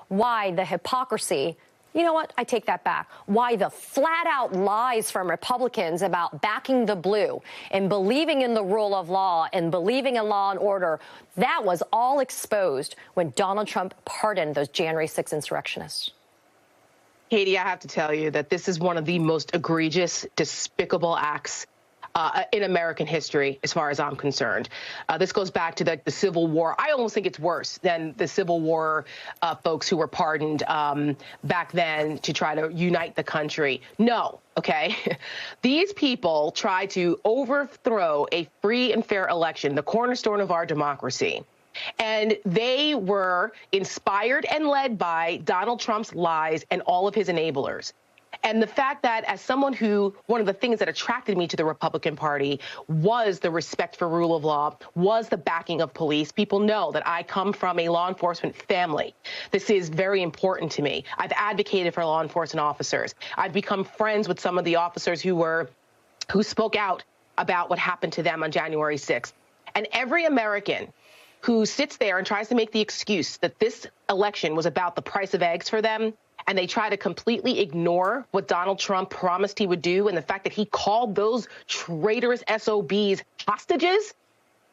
why the hypocrisy. You know what? I take that back. Why the flat-out lies from Republicans about backing the blue and believing in the rule of law and believing in law and order, that was all exposed when Donald Trump pardoned those January 6 insurrectionists. Katie, I have to tell you that this is one of the most egregious, despicable acts in American history, as far as I'm concerned. This goes back to the Civil War. I almost think it's worse than the Civil War folks who were pardoned back then to try to unite the country. No, okay? These people tried to overthrow a free and fair election, the cornerstone of our democracy. And they were inspired and led by Donald Trump's lies and all of his enablers. And the fact that as someone who, one of the things that attracted me to the Republican Party was the respect for rule of law, was the backing of police. People know that I come from a law enforcement family. This is very important to me. I've advocated for law enforcement officers. I've become friends with some of the officers who spoke out about what happened to them on January 6th. And every American who sits there and tries to make the excuse that this election was about the price of eggs for them, and they try to completely ignore what Donald Trump promised he would do and the fact that he called those traitorous SOBs hostages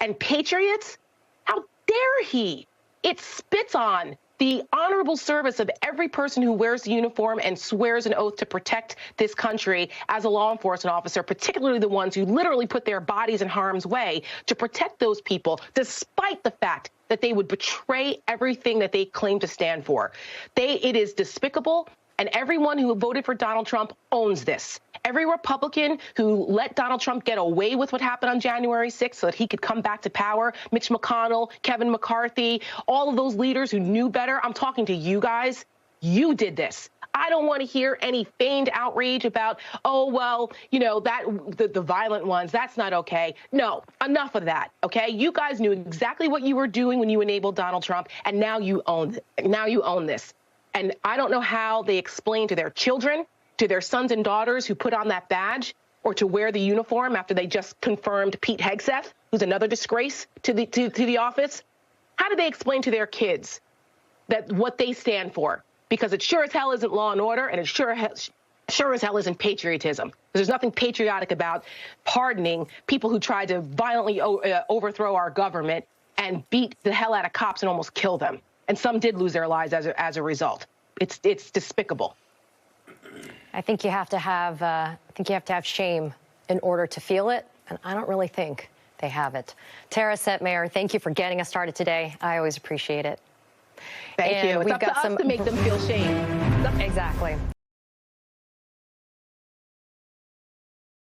and patriots, how dare he? It spits on the honorable service of every person who wears the uniform and swears an oath to protect this country as a law enforcement officer, particularly the ones who literally put their bodies in harm's way to protect those people, despite the fact that they would betray everything that they claim to stand for. It is despicable, and everyone who voted for Donald Trump owns this. Every Republican who let Donald Trump get away with what happened on January 6th so that he could come back to power, Mitch McConnell, Kevin McCarthy, all of those leaders who knew better, I'm talking to you guys. You did this. I don't want to hear any feigned outrage about, oh, well, you know, the violent ones, that's not okay. No, enough of that, okay? You guys knew exactly what you were doing when you enabled Donald Trump, and now you own this. And I don't know how they explain to their children, to their sons and daughters who put on that badge or to wear the uniform after they just confirmed Pete Hegseth, who's another disgrace to the office. How do they explain to their kids that what they stand for? Because it sure as hell isn't law and order, and it sure as hell isn't patriotism. There's nothing patriotic about pardoning people who tried to violently overthrow our government and beat the hell out of cops and almost kill them. And some did lose their lives as a result. It's despicable. I think you have to have shame in order to feel it, and I don't really think they have it. Tara Setmayer, thank you for getting us started today. I always appreciate it. Thank you. It's up to us to make them feel shame. Exactly.